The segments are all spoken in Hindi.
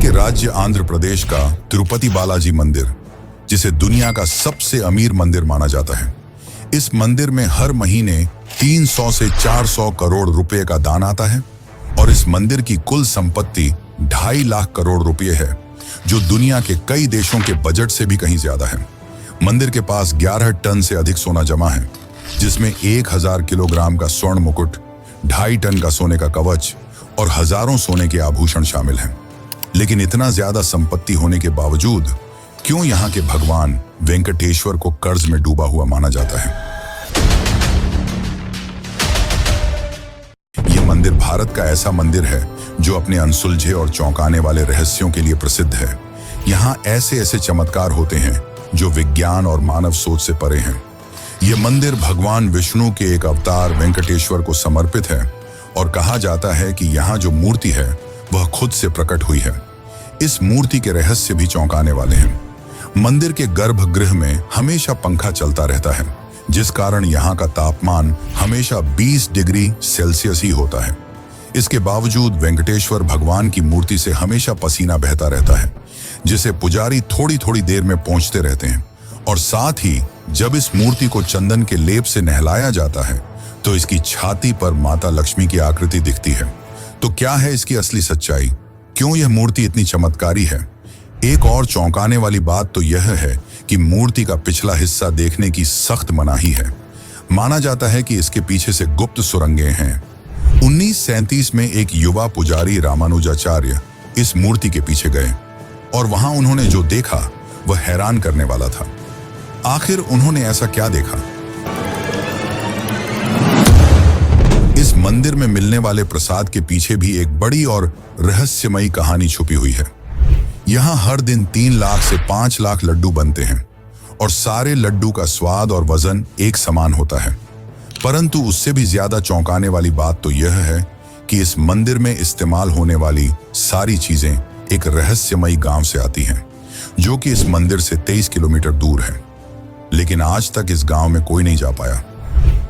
के राज्य आंध्र प्रदेश का तिरुपति बालाजी मंदिर, जिसे दुनिया का सबसे अमीर मंदिर माना जाता है। इस मंदिर में हर महीने 300 से 400 करोड़ रुपए का दान आता है और इस मंदिर की कुल संपत्ति 2.5 लाख करोड़ रुपए है, जो दुनिया के कई देशों के बजट से भी कहीं ज्यादा है। मंदिर के पास 11 टन से अधिक सोना जमा है, जिसमें 1000 किलोग्राम का स्वर्ण मुकुट, 2.5 टन का सोने का कवच और हजारों सोने के आभूषण शामिल हैं। लेकिन इतना ज्यादा संपत्ति होने के बावजूद क्यों यहाँ के भगवान वेंकटेश्वर को कर्ज में डूबा हुआ माना जाता है? यह मंदिर भारत का ऐसा मंदिर है जो अपने अनसुलझे और चौंकाने वाले रहस्यों के लिए प्रसिद्ध है। यहाँ ऐसे ऐसे चमत्कार होते हैं जो विज्ञान और मानव सोच से परे हैं। यह मंदिर भगवान विष्णु के एक अवतार वेंकटेश्वर को समर्पित है और कहा जाता है कि यहाँ जो मूर्ति है वह खुद से प्रकट हुई है। इस मूर्ति के रहस्य भी चौंकाने वाले हैं। मंदिर के गर्भगृह में हमेशा पंखा चलता रहता है, जिस कारण यहाँ का तापमान हमेशा 20 डिग्री सेल्सियस ही होता है। इसके बावजूद वेंकटेश्वर भगवान की मूर्ति से हमेशा पसीना बहता रहता है, जिसे पुजारी थोड़ी थोड़ी देर में पोंछते रहते हैं। और साथ ही जब इस मूर्ति को चंदन के लेप से नहलाया जाता है तो इसकी छाती पर माता लक्ष्मी की आकृति दिखती है। तो क्या है इसकी असली सच्चाई? क्यों यह मूर्ति इतनी चमत्कारी है? एक और चौंकाने वाली बात तो यह है कि मूर्ति का पिछला हिस्सा देखने की सख्त मनाही है। माना जाता है कि इसके पीछे से गुप्त सुरंगें हैं। 1937 में एक युवा पुजारी रामानुजाचार्य इस मूर्ति के पीछे गए और वहां उन्होंने जो देखा वह हैरान करने वाला था। आखिर उन्होंने ऐसा क्या देखा? इस मंदिर में मिलने वाले प्रसाद के पीछे भी एक बड़ी और रहस्यमयी कहानी छुपी हुई है। यहाँ हर दिन 3 लाख से 5 लाख लड्डू बनते हैं और सारे लड्डू का स्वाद और वजन एक समान होता है। परंतु उससे भी ज्यादा चौंकाने वाली बात तो यह है कि इस मंदिर में इस्तेमाल होने वाली सारी चीजें एक रहस्यमयी गांव से आती हैं, जो कि इस मंदिर से 23 किलोमीटर दूर है। लेकिन आज तक इस गांव में कोई नहीं जा पाया।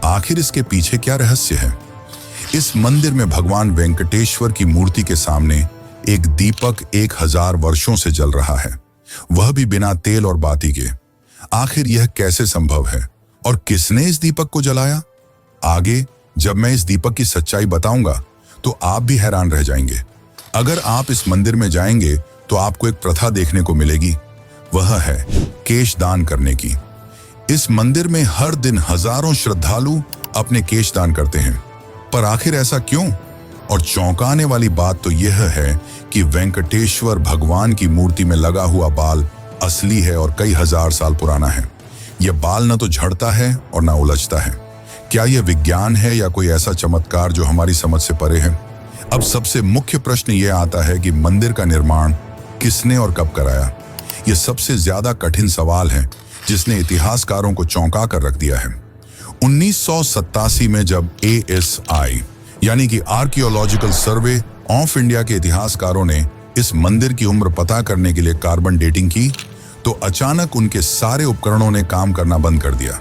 आखिर इसके पीछे क्या रहस्य है? इस मंदिर में भगवान वेंकटेश्वर की मूर्ति के सामने एक दीपक 1000 वर्षों से जल रहा है, वह भी बिना तेल और बाती के। आखिर यह कैसे संभव है और किसने इस दीपक को जलाया? आगे जब मैं इस दीपक की सच्चाई बताऊंगा तो आप भी हैरान रह जाएंगे। अगर आप इस मंदिर में जाएंगे तो आपको एक प्रथा देखने को मिलेगी, वह है केश दान करने की। इस मंदिर में हर दिन हजारों श्रद्धालु अपने केश दान करते हैं, पर आखिर ऐसा क्यों? और चौंकाने वाली बात तो यह है कि वेंकटेश्वर भगवान की मूर्ति में लगा हुआ बाल असली है और कई हजार साल पुराना है। यह बाल न तो झड़ता है और न उलझता है। क्या यह विज्ञान है या कोई ऐसा चमत्कार जो हमारी समझ से परे है? अब सबसे मुख्य प्रश्न यह आता है कि मंदिर का निर्माण किसने और कब कराया? यह सबसे ज्यादा कठिन सवाल है जिसने इतिहासकारों को चौंका कर रख दिया है। 1987 में जब ASI यानी कि आर्कियोलॉजिकल सर्वे ऑफ इंडिया के इतिहासकारों ने इस मंदिर की उम्र पता करने के लिए कार्बन डेटिंग की, तो अचानक उनके सारे उपकरणों ने काम करना बंद कर दिया।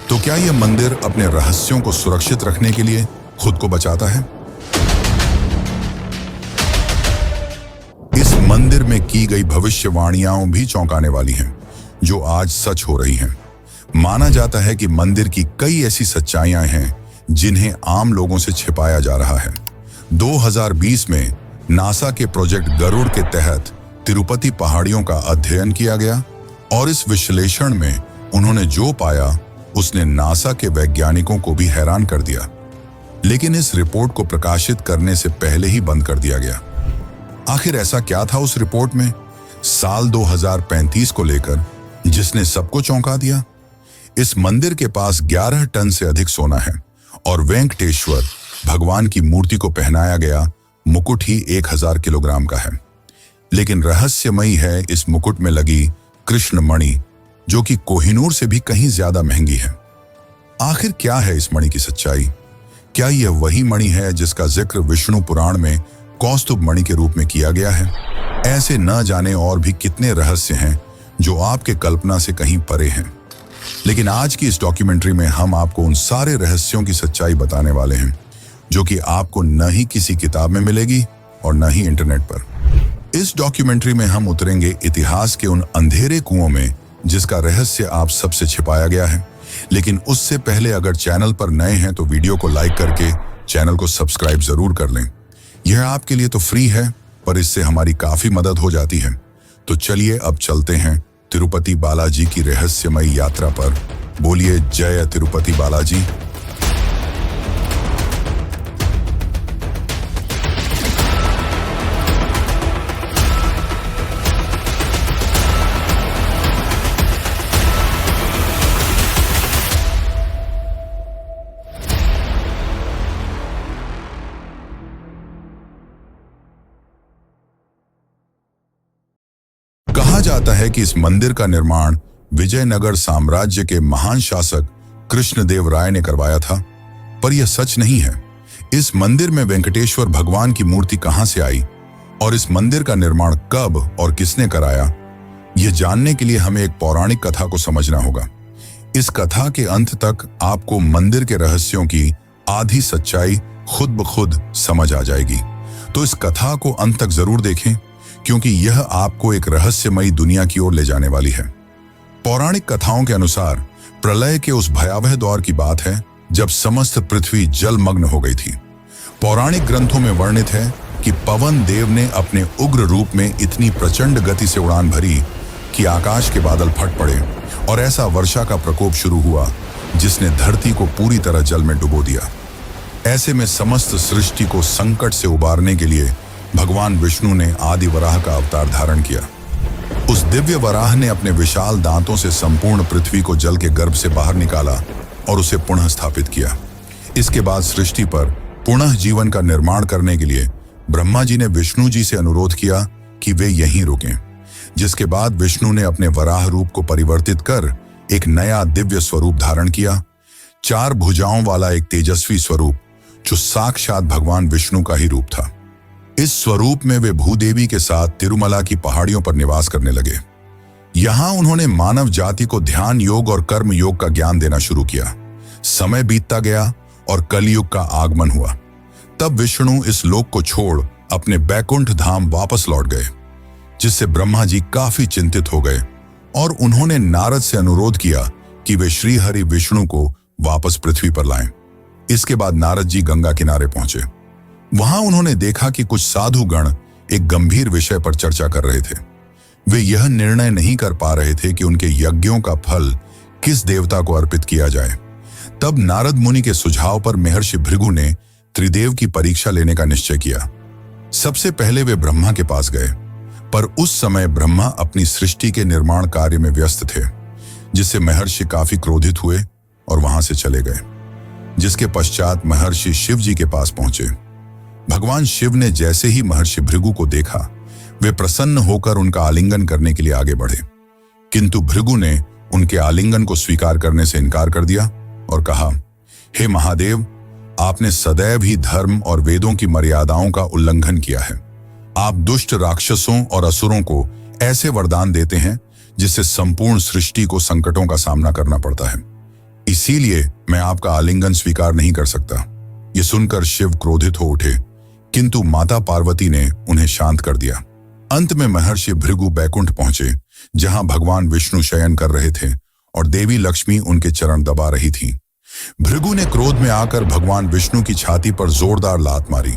तो क्या यह मंदिर अपने रहस्यों को सुरक्षित रखने के लिए खुद को बचाता है? इस मंदिर में की गई भविष्यवाणियां भी चौंकाने वाली हैं, जो आज सच हो रही हैं। माना जाता है कि मंदिर की कई ऐसी सच्चाइयां हैं जिन्हें आम लोगों से छिपाया जा रहा है। 2020 में नासा के प्रोजेक्ट गरुड़ के तहत तिरुपति पहाड़ियों का अध्ययन किया गया और इस विश्लेषण में उन्होंने जो पाया उसने नासा के वैज्ञानिकों को भी हैरान कर दिया। लेकिन इस रिपोर्ट को प्रकाशित करने से पहले ही बंद कर दिया गया। आखिर ऐसा क्या था उस रिपोर्ट में साल 2035 को लेकर जिसने सबको चौंका दिया? इस मंदिर के पास 11 टन से अधिक सोना है और वेंकटेश्वर भगवान की मूर्ति को पहनाया गया मुकुट ही 1000 किलोग्राम का है। लेकिन रहस्यमयी है इस मुकुट में लगी कृष्ण मणि, जो कि कोहिनूर से भी कहीं ज्यादा महंगी है। आखिर क्या है इस मणि की सच्चाई? क्या यह वही मणि है जिसका जिक्र विष्णु पुराण में कौस्तुभ मणि के रूप में किया गया है? ऐसे न जाने और भी कितने रहस्य हैं जो आपके कल्पना से कहीं परे हैं। लेकिन आज की इस डॉक्यूमेंट्री में हम आपको उन सारे रहस्यों की सच्चाई बताने वाले हैं जो कि आपको न ही किसी किताब में मिलेगी और न ही इंटरनेट पर। इस डॉक्यूमेंट्री में हम उतरेंगे इतिहास के उन अंधेरे कुओं में जिसका रहस्य आप सबसे छिपाया गया है। लेकिन उससे पहले अगर चैनल पर नए हैं तो वीडियो को लाइक करके चैनल को सब्सक्राइब जरूर कर लें। यह आपके लिए तो फ्री है, पर इससे हमारी काफी मदद हो जाती है। तो चलिए अब चलते हैं तिरुपति बालाजी की रहस्यमयी यात्रा पर। बोलिए जय तिरुपति बालाजी। कहा जाता है कि इस मंदिर का निर्माण विजयनगर साम्राज्य के महान शासक कृष्णदेव राय ने करवाया था, पर यह सच नहीं है। इस मंदिर में वेंकटेश्वर भगवान की मूर्ति कहां से आई और इस मंदिर का निर्माण कब और किसने कराया, यह जानने के लिए हमें एक पौराणिक कथा को समझना होगा। इस कथा के अंत तक आपको मंदिर के रहस्यों की आधी सच्चाई खुद ब खुद समझ आ जाएगी। तो इस कथा को अंत तक जरूर देखें, क्योंकि यह आपको एक रहस्यमयी दुनिया की ओर ले जाने वाली है। पौराणिक कथाओं के अनुसार प्रलय के उस भयावह दौर की बात है जब समस्त पृथ्वी जलमग्न हो गई थी। पौराणिक ग्रंथों में वर्णित है कि पवन देव ने अपने उग्र रूप में इतनी प्रचंड गति से उड़ान भरी कि आकाश के बादल फट पड़े और ऐसा वर्षा का प्रकोप शुरू हुआ जिसने धरती को पूरी तरह जल में डुबो दिया। ऐसे में समस्त सृष्टि को संकट से उबारने के लिए भगवान विष्णु ने आदि वराह का अवतार धारण किया। उस दिव्य वराह ने अपने विशाल दांतों से संपूर्ण पृथ्वी को जल के गर्भ से बाहर निकाला और उसे पुनः स्थापित किया। इसके बाद सृष्टि पर पुनः जीवन का निर्माण करने के लिए ब्रह्मा जी ने विष्णु जी से अनुरोध किया कि वे यहीं रुकें, जिसके बाद विष्णु ने अपने वराह रूप को परिवर्तित कर एक नया दिव्य स्वरूप धारण किया। 4 भुजाओं वाला एक तेजस्वी स्वरूप जो साक्षात भगवान विष्णु का ही रूप था। इस स्वरूप में वे भूदेवी के साथ तिरुमला की पहाड़ियों पर निवास करने लगे। यहां उन्होंने मानव जाति को ध्यान योग और कर्म योग का ज्ञान देना शुरू किया। समय बीतता गया और कलयुग का आगमन हुआ। तब विष्णु इस लोक को छोड़ अपने बैकुंठ धाम वापस लौट गए, जिससे ब्रह्मा जी काफी चिंतित हो गए और उन्होंने नारद से अनुरोध किया कि वे श्री हरि विष्णु को वापस पृथ्वी पर लाएं। इसके बाद नारद जी गंगा किनारे पहुंचे। वहां उन्होंने देखा कि कुछ साधु गण एक गंभीर विषय पर चर्चा कर रहे थे। वे यह निर्णय नहीं कर पा रहे थे कि उनके यज्ञों का फल किस देवता को अर्पित किया जाए। तब नारद मुनि के सुझाव पर महर्षि भृगु ने त्रिदेव की परीक्षा लेने का निश्चय किया। सबसे पहले वे ब्रह्मा के पास गए, पर उस समय ब्रह्मा अपनी सृष्टि के निर्माण कार्य में व्यस्त थे, जिससे महर्षि काफी क्रोधित हुए और वहां से चले गए। जिसके पश्चात महर्षि शिव जी के पास पहुंचे। भगवान शिव ने जैसे ही महर्षि भृगु को देखा, वे प्रसन्न होकर उनका आलिंगन करने के लिए आगे बढ़े, किंतु भृगु ने उनके आलिंगन को स्वीकार करने से इनकार कर दिया और कहा, हे महादेव, आपने सदैव ही धर्म और वेदों की मर्यादाओं का उल्लंघन किया है। आप दुष्ट राक्षसों और असुरों को ऐसे वरदान देते हैं जिससे संपूर्ण सृष्टि को संकटों का सामना करना पड़ता है। इसीलिए मैं आपका आलिंगन स्वीकार नहीं कर सकता। ये सुनकर शिव क्रोधित हो उठे, किंतु माता पार्वती ने उन्हें शांत कर दिया। अंत में महर्षि भृगु बैकुंठ पहुंचे, जहां भगवान विष्णु शयन कर रहे थे और देवी लक्ष्मी उनके चरण दबा रही थी। भृगु ने क्रोध में आकर भगवान विष्णु की छाती पर जोरदार लात मारी,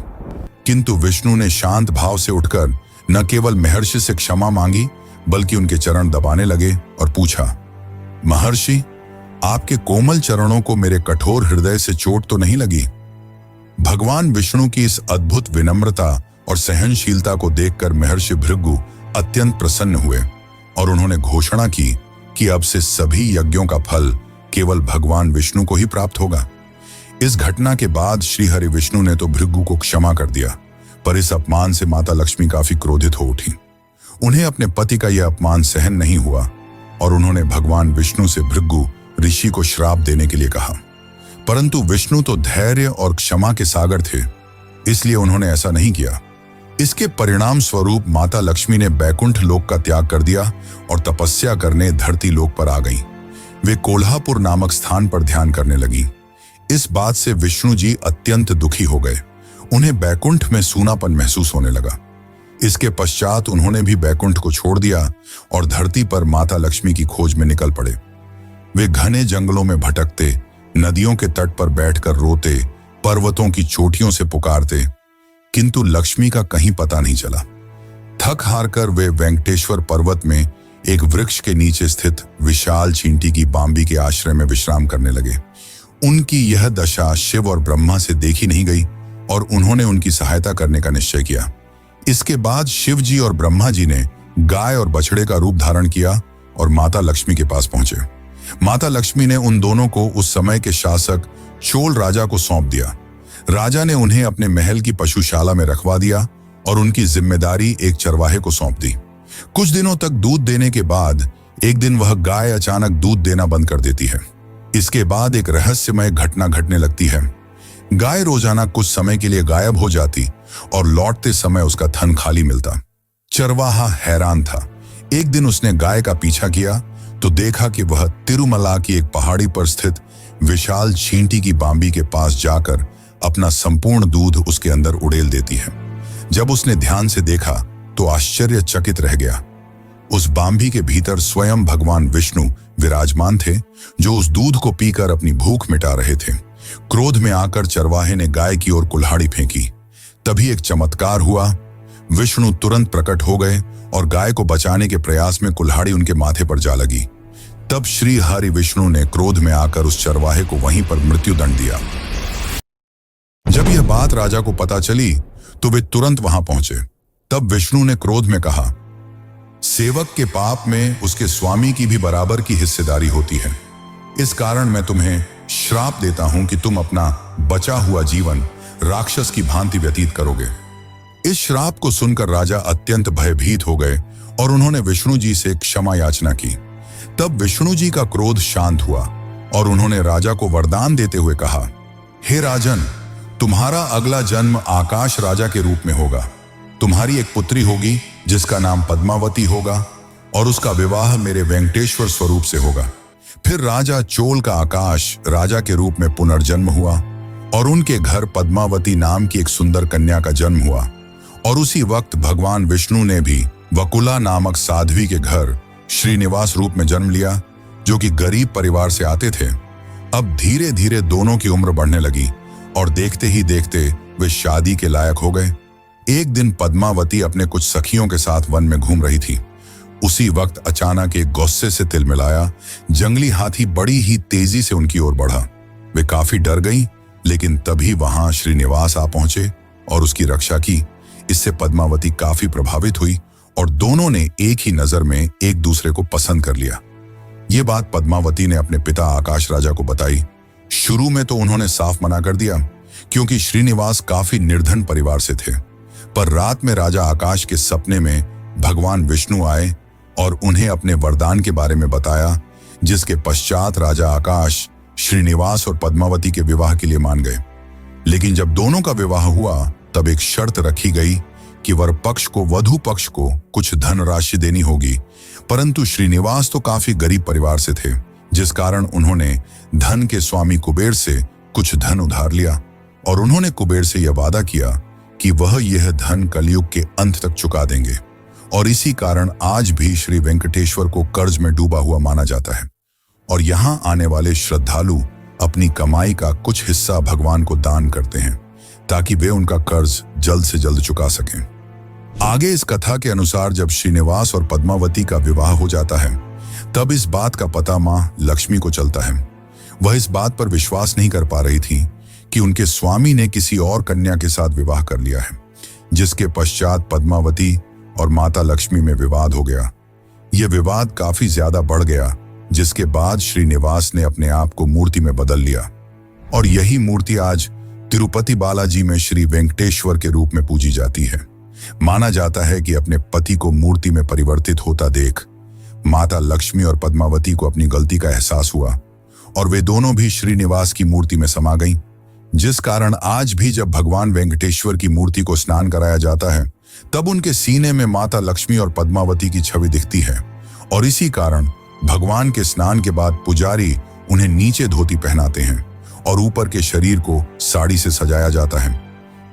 किंतु विष्णु ने शांत भाव से उठकर न केवल महर्षि से क्षमा मांगी, बल्कि उनके चरण दबाने लगे और पूछा, महर्षि, आपके कोमल चरणों को मेरे कठोर हृदय से चोट तो नहीं लगी? भगवान विष्णु की इस अद्भुत विनम्रता और सहनशीलता को देखकर महर्षि भृगु अत्यंत प्रसन्न हुए और उन्होंने घोषणा की कि अब से सभी यज्ञों का फल केवल भगवान विष्णु को ही प्राप्त होगा। इस घटना के बाद श्री हरि विष्णु ने तो भृगु को क्षमा कर दिया, पर इस अपमान से माता लक्ष्मी काफी क्रोधित हो उठी। उन्हें अपने पति का यह अपमान सहन नहीं हुआ और उन्होंने भगवान विष्णु से भृगु ऋषि को श्राप देने के लिए कहा, परंतु विष्णु तो धैर्य और क्षमा के सागर थे, इसलिए उन्होंने ऐसा नहीं किया। इसके परिणाम स्वरूप माता लक्ष्मी ने बैकुंठ लोक का त्याग कर दिया और तपस्या करने धरती लोक पर आ गईं। वे कोल्हापुर नामक स्थान पर ध्यान करने लगी। इस बात से विष्णु जी अत्यंत दुखी हो गए। उन्हें बैकुंठ में सूनापन महसूस होने लगा। इसके पश्चात उन्होंने भी बैकुंठ को छोड़ दिया और धरती पर माता लक्ष्मी की खोज में निकल पड़े। वे घने जंगलों में भटकते, नदियों के तट पर बैठकर रोते, पर्वतों की चोटियों से पुकारते, किंतु लक्ष्मी का कहीं पता नहीं चला। थक हार कर वे वेंकटेश्वर पर्वत में एक वृक्ष के नीचे स्थित विशाल चींटी की बांबी के आश्रय में विश्राम करने लगे। उनकी यह दशा शिव और ब्रह्मा से देखी नहीं गई और उन्होंने उनकी सहायता करने का निश्चय किया। इसके बाद शिव जी और ब्रह्मा जी ने गाय और बछड़े का रूप धारण किया और माता लक्ष्मी के पास पहुंचे। माता लक्ष्मी ने उन दोनों को उस समय के शासक चोल राजा को सौंप दिया। राजा ने उन्हें अपने महल की पशुशाला में रखवा दिया और उनकी जिम्मेदारी एक चरवाहे को सौंप दी। कुछ दिनों तक दूध देने के बाद एक दिन वह गाय अचानक दूध देना बंद कर देती है। इसके बाद एक रहस्यमय घटना घटने लगती है। गाय रोजाना कुछ समय के लिए गायब हो जाती और लौटते समय उसका थन खाली मिलता। चरवाहा हैरान था। एक दिन उसने गाय का पीछा किया तो देखा कि वह तिरुमला की एक पहाड़ी पर स्थित विशाल चींटी की बांबी के पास जाकर अपना संपूर्ण दूध उसके अंदर उड़ेल देती है। जब उसने ध्यान से देखा तो आश्चर्यचकित रह गया। उस बांबी के भीतर स्वयं भगवान विष्णु विराजमान थे, जो उस दूध को पीकर अपनी भूख मिटा रहे थे। क्रोध में आकर चरवाहे ने गाय की ओर कुल्हाड़ी फेंकी। तभी एक चमत्कार हुआ। विष्णु तुरंत प्रकट हो गए और गाय को बचाने के प्रयास में कुल्हाड़ी उनके माथे पर जा लगी। तब श्री हरि विष्णु ने क्रोध में आकर उस चरवाहे को वहीं पर मृत्युदंड दिया। जब यह बात राजा को पता चली तो वे तुरंत वहां पहुंचे। तब विष्णु ने क्रोध में कहा, सेवक के पाप में उसके स्वामी की भी बराबर की हिस्सेदारी होती है। इस कारण मैं तुम्हें श्राप देता हूं कि तुम अपना बचा हुआ जीवन राक्षस की भांति व्यतीत करोगे। इस श्राप को सुनकर राजा अत्यंत भयभीत हो गए और उन्होंने विष्णु जी से क्षमा याचना की। तब विष्णु जी का क्रोध शांत हुआ और उन्होंने राजा को वरदान देते हुए कहा, हे राजन, तुम्हारा अगला जन्म आकाश राजा के रूप में होगा। तुम्हारी एक पुत्री होगी जिसका नाम पद्मावती होगा और उसका विवाह मेरे वेंकटेश्वर स्वरूप से होगा। फिर राजा चोल का आकाश राजा के रूप में पुनर्जन्म हुआ और उनके घर पद्मावती नाम की एक सुंदर कन्या का जन्म हुआ। और उसी वक्त भगवान विष्णु ने भी वकुला नामक साध्वी के घर श्रीनिवास रूप में जन्म लिया, जो कि गरीब परिवार से आते थे। अब धीरे धीरे दोनों की उम्र बढ़ने लगी और देखते ही देखते वे शादी के लायक हो गए। एक दिन पद्मावती अपने कुछ सखियों के साथ वन में घूम रही थी। उसी वक्त अचानक एक गुस्से से तिलमिलाया जंगली हाथी बड़ी ही तेजी से उनकी ओर बढ़ा। वे काफी डर गईं, लेकिन तभी वहां श्रीनिवास आ पहुंचे और उसकी रक्षा की। इससे पद्मावती काफी प्रभावित हुई और दोनों ने एक ही नजर में एक दूसरे को पसंद कर लिया। ये बात पद्मावती ने अपने पिता आकाश राजा को बताई। शुरू में तो उन्होंने साफ मना कर दिया, क्योंकि श्रीनिवास काफी निर्धन परिवार से थे। पर रात में राजा आकाश के सपने में भगवान विष्णु आए और उन्हें अपने वरदान के बारे में बताया, जिसके पश्चात राजा आकाश श्रीनिवास और पद्मावती के विवाह के लिए मान गए। लेकिन जब दोनों का विवाह हुआ तब एक शर्त रखी गई कि वर पक्ष को वधु पक्ष को कुछ धनराशि देनी होगी। परंतु श्रीनिवास तो काफी गरीब परिवार से थे, जिस कारण उन्होंने धन के स्वामी कुबेर से कुछ धन उधार लिया और उन्होंने कुबेर से यह वादा किया कि वह यह धन कलयुग के अंत तक चुका देंगे। और इसी कारण आज भी श्री वेंकटेश्वर को कर्ज में डूबा हुआ माना जाता है और यहाँ आने वाले श्रद्धालु अपनी कमाई का कुछ हिस्सा भगवान को दान करते हैं, ताकि वे उनका कर्ज जल्द से जल्द चुका सकें। आगे इस कथा के अनुसार जब श्रीनिवास और पद्मावती का विवाह हो जाता है, तब इस बात का पता मां लक्ष्मी को चलता है। वह इस बात पर विश्वास नहीं कर पा रही थी कि उनके स्वामी ने किसी और कन्या के साथ विवाह कर लिया है, जिसके पश्चात पद्मावती और माता लक्ष्मी में विवाद हो गया। यह विवाद काफी ज्यादा बढ़ गया, जिसके बाद श्रीनिवास ने अपने आप को मूर्ति में बदल लिया और यही मूर्ति आज तिरुपति बालाजी में श्री वेंकटेश्वर के रूप में पूजी जाती है। माना जाता है कि अपने पति को मूर्ति में परिवर्तित होता देख माता लक्ष्मी और पद्मावती को अपनी गलती का एहसास हुआ और वे दोनों भी श्रीनिवास की मूर्ति में समा गईं, जिस कारण आज भी जब भगवान वेंकटेश्वर की मूर्ति को स्नान कराया जाता है, तब उनके सीने में माता लक्ष्मी और पद्मावती की छवि दिखती है। और इसी कारण भगवान के स्नान के बाद पुजारी उन्हें नीचे धोती पहनाते हैं और ऊपर के शरीर को साड़ी से सजाया जाता है।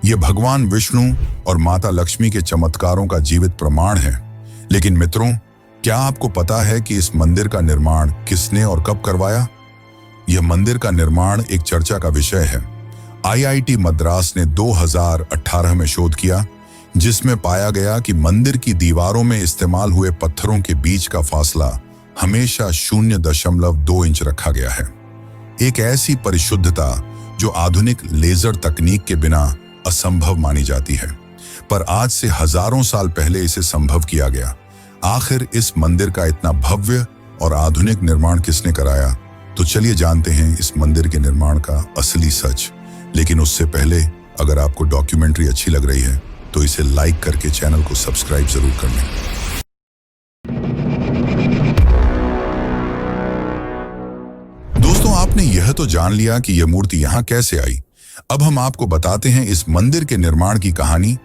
ये भगवान विष्णु और माता लक्ष्मी के चमत्कारों का जीवित प्रमाण है। लेकिन मित्रों, क्या आपको पता है कि इस मंदिर का निर्माण किसने और कब करवाया? यह मंदिर का निर्माण एक चर्चा का विषय है। आईआईटी मद्रास ने 2018 में शोध किया, जिसमें पाया गया कि मंदिर की दीवारों में इस्तेमाल हुए पत्थरों के बीच का फासला हमेशा 0.2 इंच रखा गया है। एक ऐसी परिशुद्धता जो आधुनिक लेजर तकनीक के बिना असंभव मानी जाती है, पर आज से हजारों साल पहले इसे संभव किया गया। आखिर इस मंदिर का इतना भव्य और आधुनिक निर्माण किसने कराया? तो चलिए जानते हैं इस मंदिर के निर्माण का असली सच। लेकिन उससे पहले, अगर आपको डॉक्यूमेंट्री अच्छी लग रही है तो इसे लाइक करके चैनल को सब्सक्राइब जरूर कर लें। दोस्तों, आपने यह तो जान लिया कि यह मूर्ति यहां कैसे आई। अब हम आपको बताते हैं इस मंदिर के निर्माण की कहानी।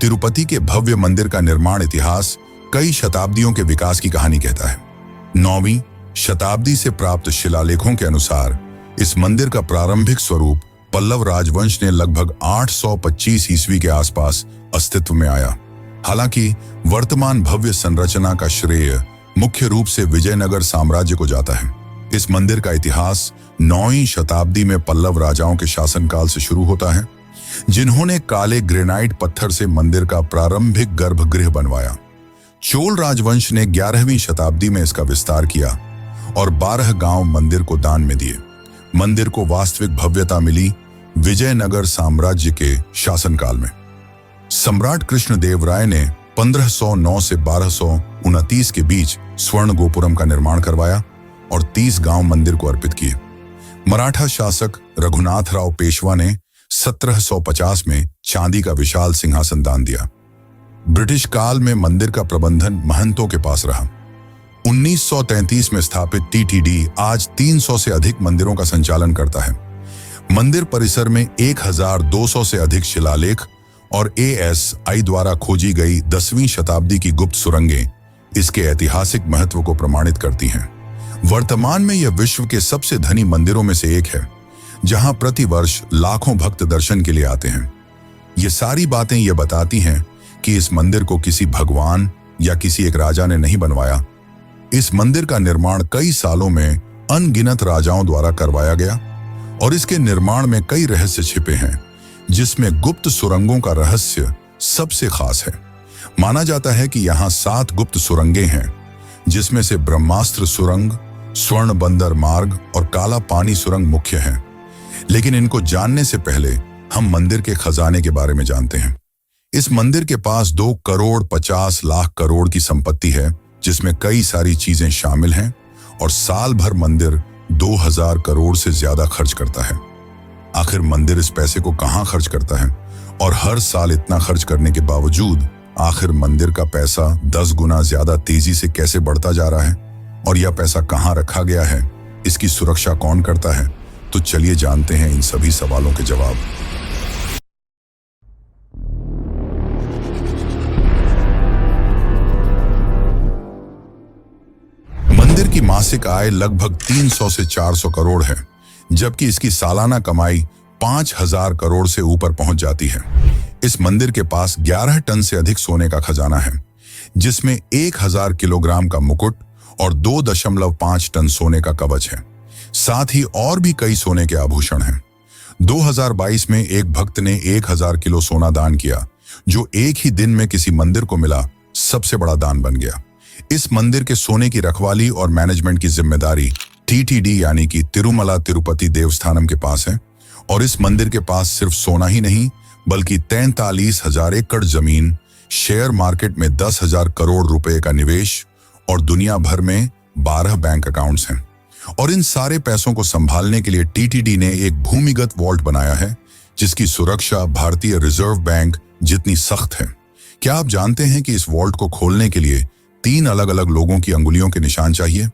तिरुपति के भव्य मंदिर का निर्माण इतिहास कई शताब्दियों के विकास की कहानी कहता है। 9वीं शताब्दी से प्राप्त शिलालेखों के अनुसार इस मंदिर का प्रारंभिक स्वरूप पल्लव राजवंश ने लगभग 825 ईस्वी के आसपास अस्तित्व में आया। हालांकि वर्तमान भव्य संरचना का श्रेय मुख्य रूप से विजयनगर साम्राज्य को जाता है। इस मंदिर का इतिहास 9वीं शताब्दी में पल्लव राजाओं के शासनकाल से शुरू होता है, जिन्होंने काले ग्रेनाइट पत्थर से मंदिर का प्रारंभिक गर्भगृह बनवाया। चोल राजवंश ने 11वीं शताब्दी में इसका विस्तार किया और 12 गांव मंदिर को दान में दिए। मंदिर को वास्तविक भव्यता मिली विजयनगर साम्राज्य के शासनकाल में। सम्राट कृष्णदेव राय ने 1509 से 1229 के बीच स्वर्ण गोपुरम का निर्माण करवाया और 30 गांव मंदिर को अर्पित किए। मराठा शासक रघुनाथ राव पेशवा ने 1750 में चांदी का विशाल सिंहासन दान दिया। ब्रिटिश काल में मंदिर का प्रबंधन महंतों के पास रहा। 1933 में स्थापित टीटीडी आज 300 से अधिक मंदिरों का संचालन करता है। मंदिर परिसर में 1200 से अधिक शिलालेख और ASI द्वारा खोजी गई 10वीं शताब्दी की गुप्त सुरंगें इसके ऐतिहासिक महत्व को प्रमाणित करती हैं। वर्तमान में यह विश्व के सबसे धनी मंदिरों में से एक है, जहां प्रतिवर्ष लाखों भक्त दर्शन के लिए आते हैं। ये सारी बातें ये बताती हैं कि इस मंदिर को किसी भगवान या किसी एक राजा ने नहीं बनवाया। इस मंदिर का निर्माण कई सालों में अनगिनत राजाओं द्वारा करवाया गया और इसके निर्माण में कई रहस्य छिपे हैं, जिसमें गुप्त सुरंगों का रहस्य सबसे खास है। माना जाता है कि यहाँ 7 गुप्त सुरंगें हैं, जिसमें से ब्रह्मास्त्र सुरंग, स्वर्ण बंदर मार्ग और काला पानी सुरंग मुख्य हैं। लेकिन इनको जानने से पहले हम मंदिर के खजाने के बारे में जानते हैं। इस मंदिर के पास 2 करोड़ 50 लाख करोड़ की संपत्ति है, जिसमें कई सारी चीजें शामिल हैं और साल भर मंदिर 2000 करोड़ से ज्यादा खर्च करता है। आखिर मंदिर इस पैसे को कहां खर्च करता है और हर साल इतना खर्च करने के बावजूद आखिर मंदिर का पैसा 10 गुना ज्यादा तेजी से कैसे बढ़ता जा रहा है और यह पैसा कहां रखा गया है, इसकी सुरक्षा कौन करता है? तो चलिए जानते हैं इन सभी सवालों के जवाब। मंदिर की मासिक आय लगभग 300 से 400 करोड़ है, जबकि इसकी सालाना कमाई 5000 करोड़ से ऊपर पहुंच जाती है। इस मंदिर के पास 11 टन से अधिक सोने का खजाना है, जिसमें 1000 किलोग्राम का मुकुट और 2.5 टन सोने का कवच है। साथ ही और भी कई सोने के आभूषण हैं। 2022 में एक भक्त ने 1000 किलो सोना दान किया, जो एक ही दिन में किसी मंदिर को मिला सबसे बड़ा दान बन गया। इस मंदिर के सोने की रखवाली और मैनेजमेंट की जिम्मेदारी टीटीडी यानी कि तिरुमला तिरुपति देवस्थानम के पास है और इस मंदिर के पास सिर्फ सोना ही नहीं बल्कि 43,000 एकड़ जमीन, शेयर मार्केट में 10,000 करोड़ रुपए का निवेश और दुनिया भर में 12 बैंक अकाउंट्स हैं। और इन सारे पैसों को संभालने के लिए टीटीडी ने एक भूमिगत वॉल्ट बनाया है, जिसकी सुरक्षा भारतीय रिजर्व बैंक जितनी सख्त है। क्या आप जानते हैं कि इस वॉल्ट को खोलने के लिए 3 अलग अलग लोगों की अंगुलियों के निशान चाहिए?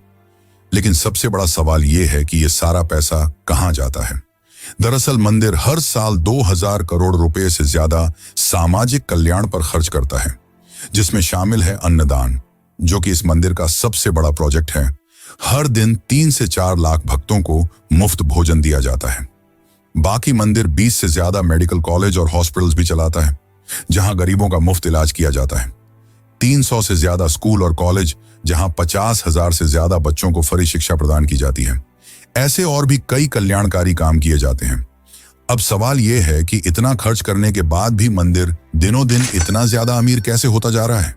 लेकिन सबसे बड़ा सवाल यह है कि यह सारा पैसा कहां जाता है। दरअसल मंदिर हर साल 2000 करोड़ रुपए से ज्यादा सामाजिक कल्याण पर खर्च करता है, जिसमें शामिल है अन्नदान, जो कि इस मंदिर का सबसे बड़ा प्रोजेक्ट है। हर दिन 3 से 4 लाख भक्तों को मुफ्त भोजन दिया जाता है। बाकी मंदिर 20 से ज्यादा मेडिकल कॉलेज और हॉस्पिटल्स भी चलाता है, जहां गरीबों का मुफ्त इलाज किया जाता है। 300 से ज्यादा स्कूल और कॉलेज, जहां 50,000 से ज्यादा बच्चों को फ्री शिक्षा प्रदान की जाती है। ऐसे और भी कई कल्याणकारी काम किए जाते हैं। अब सवाल यह है कि इतना खर्च करने के बाद भी मंदिर दिनों दिन इतना ज्यादा अमीर कैसे होता जा रहा है।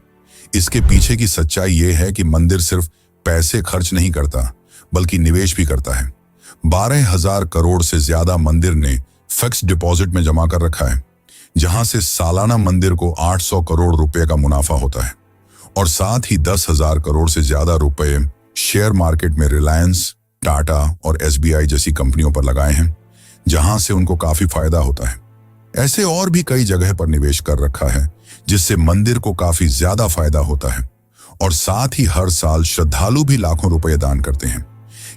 इसके पीछे की सच्चाई यह है कि मंदिर सिर्फ पैसे खर्च नहीं करता, बल्कि निवेश भी करता है। 12,000 करोड़ से ज्यादा मंदिर ने फिक्स डिपॉजिट में जमा कर रखा है, जहां से सालाना मंदिर को 800 करोड़ रुपए का मुनाफा होता है। और साथ ही 10,000 करोड़ से ज्यादा रुपए शेयर मार्केट में रिलायंस, टाटा और SBI जैसी कंपनियों पर लगाए हैं, जहां से उनको काफी फायदा होता है। ऐसे और भी कई जगह पर निवेश कर रखा है, जिससे मंदिर को काफी ज्यादा फायदा होता है। और साथ ही हर साल श्रद्धालु भी लाखों रुपए दान करते हैं।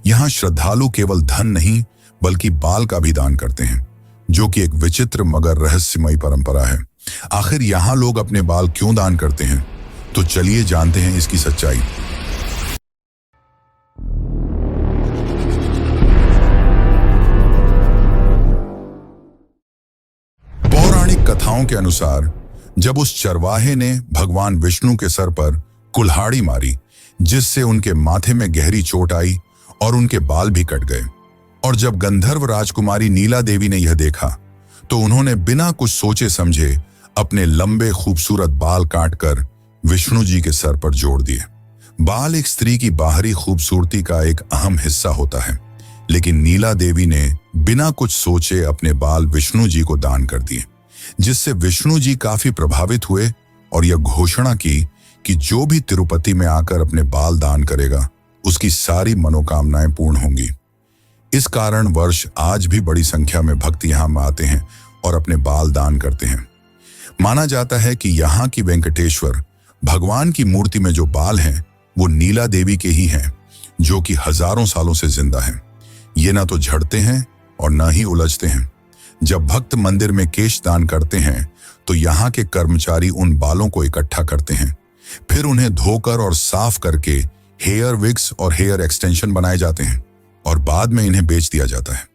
यहाँ श्रद्धालु केवल धन नहीं, बल्कि बाल का भी दान करते हैं, जो कि एक विचित्र मगर रहस्यमयी परंपरा है। आखिर यहाँ लोग अपने बाल क्यों दान करते हैं? तो चलिए जानते हैं इसकी सच्चाई। पौराणिक कथाओं के अनुसार जब उस चरवाहे ने भगवान विष्णु के सर पर कुल्हाड़ी मारी, जिससे उनके माथे में गहरी चोट आई और उनके बाल भी कट गए, और जब गंधर्व राजकुमारी नीला देवी ने यह देखा, तो उन्होंने बिना कुछ सोचे समझे अपने लंबे खूबसूरत बाल काटकर विष्णु जी के सर पर जोड़ दिए। बाल एक स्त्री की बाहरी खूबसूरती का एक अहम हिस्सा होता है, लेकिन नीला देवी ने बिना कुछ सोचे अपने बाल विष्णु जी को दान कर दिए, जिससे विष्णु जी काफी प्रभावित हुए और यह घोषणा की कि जो भी तिरुपति में आकर अपने बाल दान करेगा, उसकी सारी मनोकामनाएं पूर्ण होंगी। इस कारण वर्ष आज भी बड़ी संख्या में भक्त यहां आते हैं और अपने बाल दान करते हैं। माना जाता है कि यहाँ की वेंकटेश्वर भगवान की मूर्ति में जो बाल हैं, वो नीला देवी के ही हैं, जो कि हजारों सालों से जिंदा हैं। ये ना तो झड़ते हैं और न ही उलझते हैं। जब भक्त मंदिर में केश दान करते हैं, तो यहाँ के कर्मचारी उन बालों को इकट्ठा करते हैं, फिर उन्हें धोकर और साफ करके हेयर विग्स और हेयर एक्सटेंशन बनाए जाते हैं और बाद में इन्हें बेच दिया जाता है।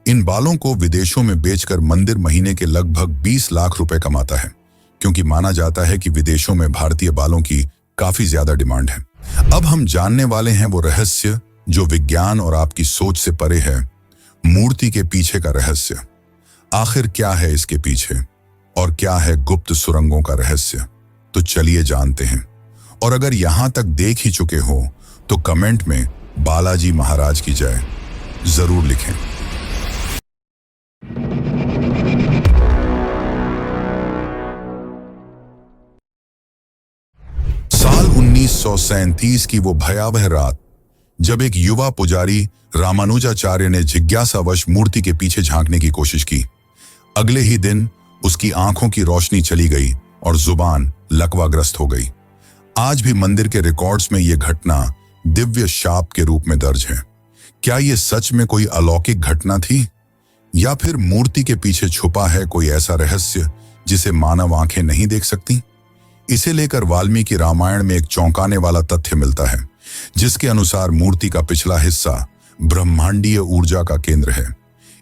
इन बालों को विदेशों में बेचकर मंदिर महीने के लगभग 20 लाख रुपए कमाता है, क्योंकि माना जाता है कि विदेशों में भारतीय बालों की काफी ज्यादा डिमांड है। अब हम जानने वाले हैं वो रहस्य जो विज्ञान और आपकी सोच से परे है, मूर्ति के पीछे का रहस्य। आखिर क्या है इसके पीछे, और क्या है गुप्त सुरंगों का रहस्य? तो चलिए जानते हैं। और अगर यहां तक देख ही चुके हो, तो कमेंट में बालाजी महाराज की जय जरूर लिखें। साल 1937 की वो भयावह रात, जब एक युवा पुजारी रामानुजाचार्य ने जिज्ञासावश मूर्ति के पीछे झांकने की कोशिश की। अगले ही दिन उसकी आंखों की रोशनी चली गई और जुबान लकवाग्रस्त हो गई। आज भी मंदिर के रिकॉर्ड्स में यह घटना दिव्य शाप के रूप में दर्ज है। क्या यह सच में कोई अलौकिक घटना थी, या फिर मूर्ति के पीछे छुपा है कोई ऐसा रहस्य जिसे मानव आंखें नहीं देख सकती? इसे लेकर वाल्मीकि रामायण में एक चौंकाने वाला तथ्य मिलता है, जिसके अनुसार मूर्ति का पिछला हिस्सा ब्रह्मांडीय ऊर्जा का केंद्र है।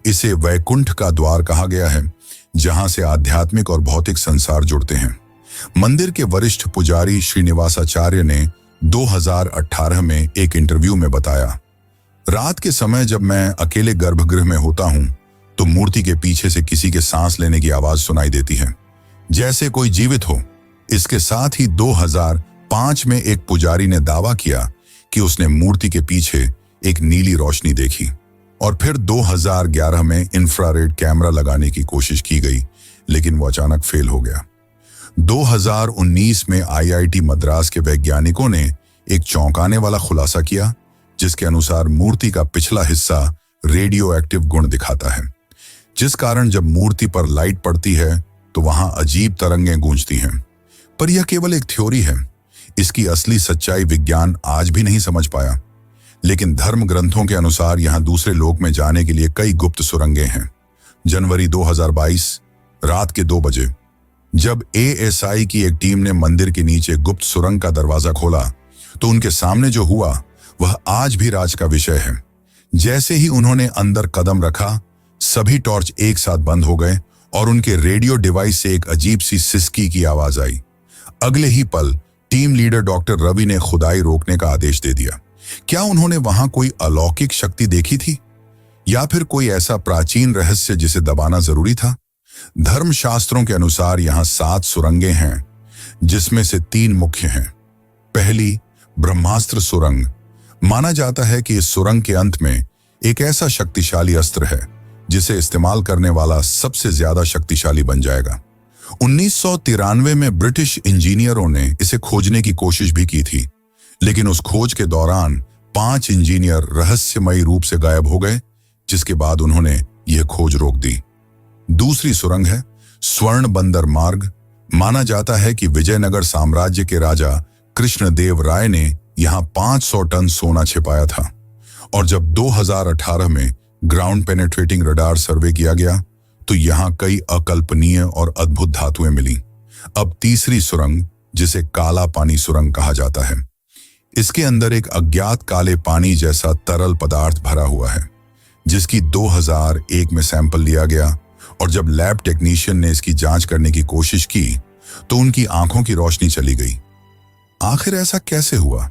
इसे वैकुंठ का द्वार कहा गया है, जहां से आध्यात्मिक और भौतिक संसार जुड़ते हैं। मंदिर के वरिष्ठ पुजारी श्रीनिवासाचार्य ने 2018 में एक इंटरव्यू में बताया, रात के समय जब मैं अकेले गर्भगृह में होता हूं, तो मूर्ति के पीछे से किसी के सांस लेने की आवाज सुनाई देती है, जैसे कोई जीवित हो। इसके साथ ही 2005 में एक पुजारी ने दावा किया कि उसने मूर्ति के पीछे एक नीली रोशनी देखी। और फिर 2011 में इंफ्रारेड कैमरा लगाने की कोशिश की गई, लेकिन वो अचानक फेल हो गया। 2019 में IIT मद्रास के वैज्ञानिकों ने एक चौंकाने वाला खुलासा किया, जिसके अनुसार मूर्ति का पिछला हिस्सा रेडियो एक्टिव गुण दिखाता है, जिस कारण जब मूर्ति पर लाइट पड़ती है तो वहां अजीब तरंगें गूंजती हैं। पर यह केवल एक थ्योरी है। इसकी असली सच्चाई विज्ञान आज भी नहीं समझ पाया, लेकिन धर्म ग्रंथों के अनुसार यहां दूसरे लोक में जाने के लिए कई गुप्त सुरंगें हैं। जनवरी 2022 रात के 2 बजे जब ASI की एक टीम ने मंदिर के नीचे गुप्त सुरंग का दरवाजा खोला, तो उनके सामने जो हुआ वह आज भी राज का विषय है। जैसे ही उन्होंने अंदर कदम रखा, सभी टॉर्च एक साथ बंद हो गए और उनके रेडियो डिवाइस से एक अजीब सी सिसकी की आवाज आई। अगले ही पल टीम लीडर डॉक्टर रवि ने खुदाई रोकने का आदेश दे दिया। क्या उन्होंने वहां कोई अलौकिक शक्ति देखी थी या फिर कोई ऐसा प्राचीन रहस्य जिसे दबाना जरूरी था? धर्मशास्त्रों के अनुसार यहां 7 सुरंगें हैं, जिसमें से 3 मुख्य हैं। पहली, ब्रह्मास्त्र सुरंग। माना जाता है कि इस सुरंग के अंत में एक ऐसा शक्तिशाली अस्त्र है जिसे इस्तेमाल करने वाला सबसे ज्यादा शक्तिशाली बन जाएगा। 1993 में ब्रिटिश इंजीनियरों ने इसे खोजने की कोशिश भी की थी, लेकिन उस खोज के दौरान 5 इंजीनियर रहस्यमयी रूप से गायब हो गए, जिसके बाद उन्होंने यह खोज रोक दी। दूसरी सुरंग है स्वर्ण बंदर मार्ग। माना जाता है कि विजयनगर साम्राज्य के राजा कृष्णदेव राय ने यहां 500 टन सोना छिपाया था, और जब 2018 में ग्राउंड पेनेट्रेटिंग रडार सर्वे किया गया तो यहां कई अकल्पनीय और अद्भुत धातुएं मिली। अब तीसरी सुरंग, जिसे काला पानी सुरंग कहा जाता है, इसके अंदर एक अज्ञात काले पानी जैसा तरल पदार्थ भरा हुआ है, जिसकी 2001 में सैंपल लिया गया, और जब लैब टेक्नीशियन ने इसकी जांच करने की कोशिश की तो उनकी आंखों की रोशनी चली गई। आखिर ऐसा कैसे हुआ?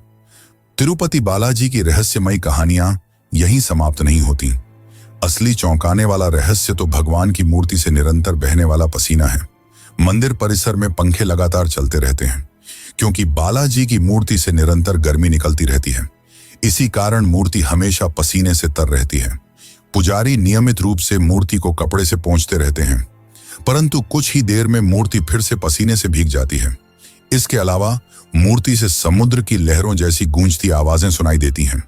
तिरुपति बालाजी की रहस्यमयी कहानियां यहीं समाप्त नहीं होती। असली चौंकाने वाला रहस्य तो भगवान की मूर्ति से निरंतर बहने वाला पसीना है। मंदिर परिसर में पंखे लगातार चलते रहते हैं, क्योंकि बालाजी की मूर्ति से निरंतर गर्मी निकलती रहती है। इसी कारण मूर्ति हमेशा पसीने से तर रहती है। पुजारी नियमित रूप से मूर्ति को कपड़े से पोंछते रहते हैं, परंतु कुछ ही देर में मूर्ति फिर से पसीने से भीग जाती है। इसके अलावा मूर्ति से समुद्र की लहरों जैसी गूंजती आवाजें सुनाई देती हैं,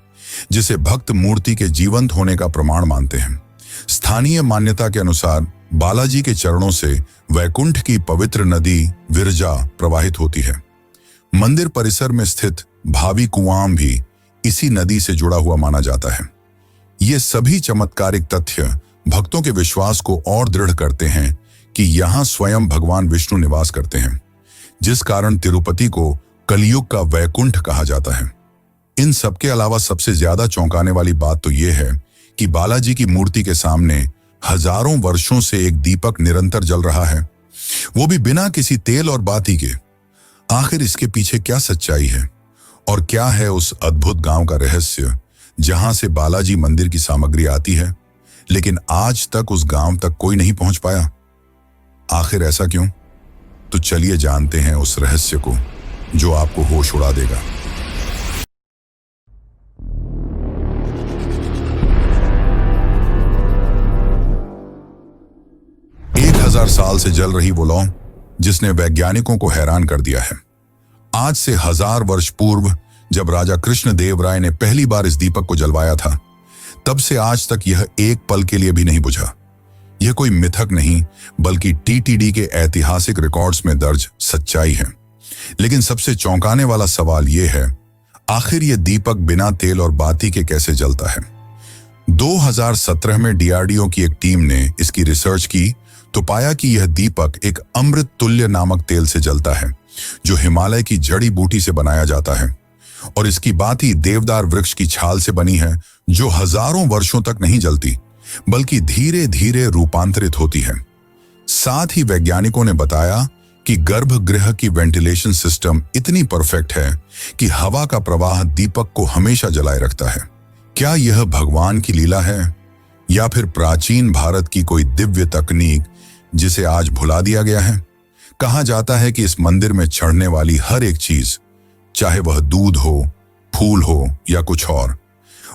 जिसे भक्त मूर्ति के जीवंत होने का प्रमाण मानते हैं। स्थानीय मान्यता के अनुसार बालाजी के चरणों से वैकुंठ की पवित्र नदी विरजा प्रवाहित होती है। मंदिर परिसर में स्थित भावी कुआं भी इसी नदी से जुड़ा हुआ माना जाता है। ये सभी चमत्कारिक तथ्य भक्तों के विश्वास को और दृढ़ करते हैं कि यहाँ स्वयं भगवान विष्णु निवास करते हैं, जिस कारण तिरुपति को कलयुग का वैकुंठ कहा जाता है। इन सबके अलावा सबसे ज्यादा चौंकाने वाली बात तो यह है कि बालाजी की मूर्ति के सामने हजारों वर्षों से एक दीपक निरंतर जल रहा है, वो भी बिना किसी तेल और बाती के। आखिर इसके पीछे क्या सच्चाई है, और क्या है उस अद्भुत गांव का रहस्य जहां से बालाजी मंदिर की सामग्री आती है, लेकिन आज तक उस गांव तक कोई नहीं पहुंच पाया? आखिर ऐसा क्यों? तो चलिए जानते हैं उस रहस्य को जो आपको होश उड़ा देगा। साल से जल रही वो लौ जिसने वैज्ञानिकों को हैरान कर दिया है। आज से 1000 वर्ष पूर्व जब राजा कृष्णदेव राय ने पहली बार इस दीपक को जलवाया था, तब से आज तक यह एक पल के लिए भी नहीं बुझा। यह कोई मिथक नहीं, बल्कि टीटीडी के ऐतिहासिक रिकॉर्ड्स में दर्ज सच्चाई है। लेकिन सबसे चौंकाने वाला सवाल यह है, आखिर यह दीपक बिना तेल और बाती के कैसे जलता है? 2017 में डीआरडीओ की एक टीम ने इसकी रिसर्च की तो पाया कि यह दीपक एक अमृत तुल्य नामक तेल से जलता है, जो हिमालय की जड़ी बूटी से बनाया जाता है, और इसकी बाती देवदार वृक्ष की छाल से बनी है, जो हजारों वर्षों तक नहीं जलती बल्कि धीरे धीरे रूपांतरित होती है। साथ ही वैज्ञानिकों ने बताया कि गर्भगृह की वेंटिलेशन सिस्टम इतनी परफेक्ट है कि हवा का प्रवाह दीपक को हमेशा जलाए रखता है। क्या यह भगवान की लीला है या फिर प्राचीन भारत की कोई दिव्य तकनीक जिसे आज भुला दिया गया है? कहा जाता है कि इस मंदिर में चढ़ने वाली हर एक चीज, चाहे वह दूध हो, फूल हो या कुछ और,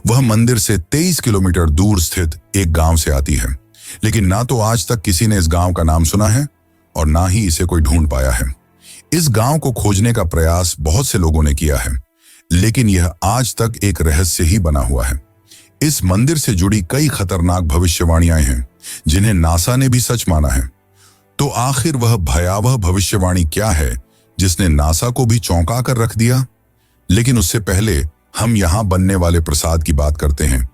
वह मंदिर से 23 किलोमीटर दूर स्थित एक गांव से आती है। लेकिन ना तो आज तक किसी ने इस गांव का नाम सुना है और ना ही इसे कोई ढूंढ पाया है। इस गांव को खोजने का प्रयास बहुत से लोगों ने किया है, लेकिन यह आज तक एक रहस्य ही बना हुआ है। इस मंदिर से जुड़ी कई खतरनाक भविष्यवाणियां हैं जिन्हें नासा ने भी सच माना है। तो आखिर वह भयावह भविष्यवाणी क्या है जिसने नासा को भी चौंका कर रख दिया? लेकिन उससे पहले हम यहां बनने वाले प्रसाद की बात करते हैं,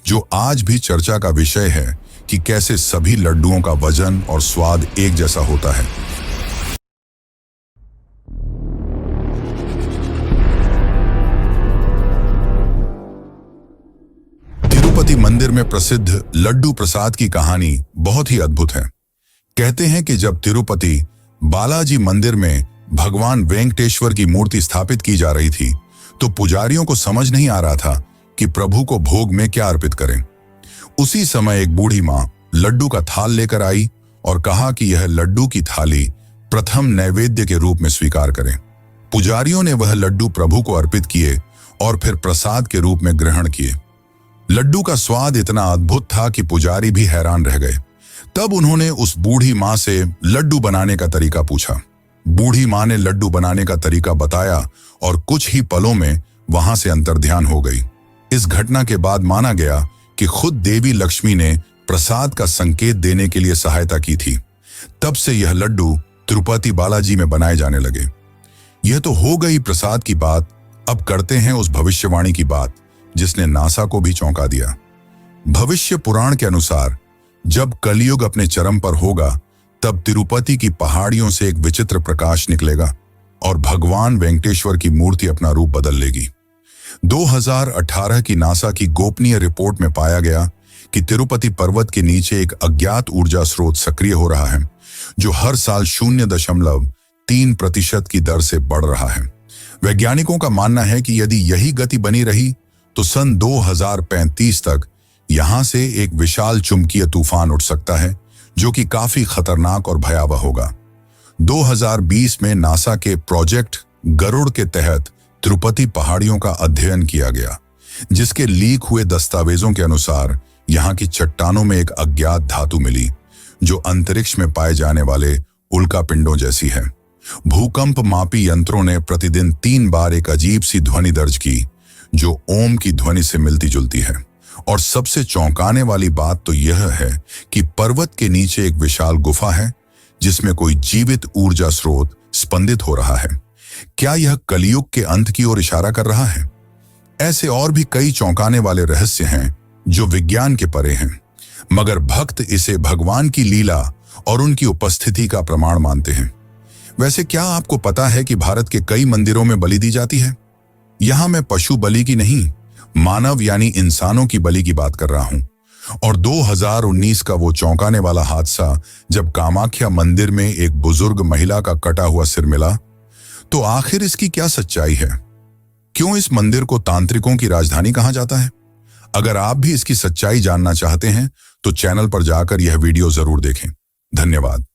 जो आज भी चर्चा का विषय है कि कैसे सभी लड्डुओं का वजन और स्वाद एक जैसा होता है। तिरुपति मंदिर मंदिर में प्रसिद्ध लड्डू प्रसाद की कहानी बहुत ही अद्भुत है। कहते हैं कि जब तिरुपति बालाजी मंदिर में भगवान वेंकटेश्वर की मूर्ति स्थापित की जा रही थी, तो पुजारियों को समझ नहीं आ रहा था कि प्रभु को भोग में क्या अर्पित करें। उसी समय एक बूढ़ी माँ लड्डू का थाल लेकर आई और कहा कि यह लड्डू की थाली प्रथम नैवेद्य के रूप में स्वीकार करें। पुजारियों ने वह लड्डू प्रभु को अर्पित किए और फिर प्रसाद के रूप में ग्रहण किए। लड्डू का स्वाद इतना अद्भुत था कि पुजारी भी हैरान रह गए। तब उन्होंने उस बूढ़ी माँ से लड्डू बनाने का तरीका पूछा। बूढ़ी माँ ने लड्डू बनाने का तरीका बताया और कुछ ही पलों में वहां से अंतर्ध्यान हो गई। इस घटना के बाद माना गया कि खुद देवी लक्ष्मी ने प्रसाद का संकेत देने के लिए सहायता की थी। तब से यह लड्डू तिरुपति बालाजी में बनाए जाने लगे। यह तो हो गई प्रसाद की बात। अब करते हैं उस भविष्यवाणी की बात जिसने नासा को भी चौंका दिया। भविष्य पुराण के अनुसार जब कलयुग अपने चरम पर होगा, तब तिरुपति की पहाड़ियों से एक विचित्र प्रकाश निकलेगा और भगवान वेंकटेश्वर की मूर्ति अपना रूप बदल लेगी। 2018 की नासा की गोपनीय रिपोर्ट में पाया गया कि तिरुपति पर्वत के नीचे एक अज्ञात ऊर्जा स्रोत सक्रिय हो रहा है, जो हर साल 0.3% की दर से बढ़ रहा है। वैज्ञानिकों का मानना है कि यदि यही गति बनी रही तो सन 2035 तक यहां से एक विशाल चुंबकीय तूफान उठ सकता है, जो कि काफी खतरनाक और भयावह होगा। 2020 में नासा के प्रोजेक्ट गरुड़ के तहत तिरुपति पहाड़ियों का अध्ययन किया गया, जिसके लीक हुए दस्तावेजों के अनुसार यहां की चट्टानों में एक अज्ञात धातु मिली, जो अंतरिक्ष में पाए जाने वाले उल्कापिंडों जैसी है। भूकंप मापी यंत्रों ने प्रतिदिन 3 बार एक अजीब सी ध्वनि दर्ज की, जो ओम की ध्वनि से मिलती जुलती है। और सबसे चौंकाने वाली बात तो यह है कि पर्वत के नीचे एक विशाल गुफा है, जिसमें कोई जीवित ऊर्जा स्रोत स्पंदित हो रहा है। क्या यह कलयुग के अंत की ओर इशारा कर रहा है? ऐसे और भी कई चौंकाने वाले रहस्य हैं जो विज्ञान के परे हैं, मगर भक्त इसे भगवान की लीला और उनकी उपस्थिति का प्रमाण मानते हैं। वैसे क्या आपको पता है कि भारत के कई मंदिरों में बलि दी जाती है? यहां मैं पशु बलि की नहीं, मानव यानी इंसानों की बलि की बात कर रहा हूं। और 2019 का वो चौंकाने वाला हादसा जब कामाख्या मंदिर में एक बुजुर्ग महिला का कटा हुआ सिर मिला, तो आखिर इसकी क्या सच्चाई है? क्यों इस मंदिर को तांत्रिकों की राजधानी कहा जाता है? अगर आप भी इसकी सच्चाई जानना चाहते हैं तो चैनल पर जाकर यह वीडियो जरूर देखें। धन्यवाद।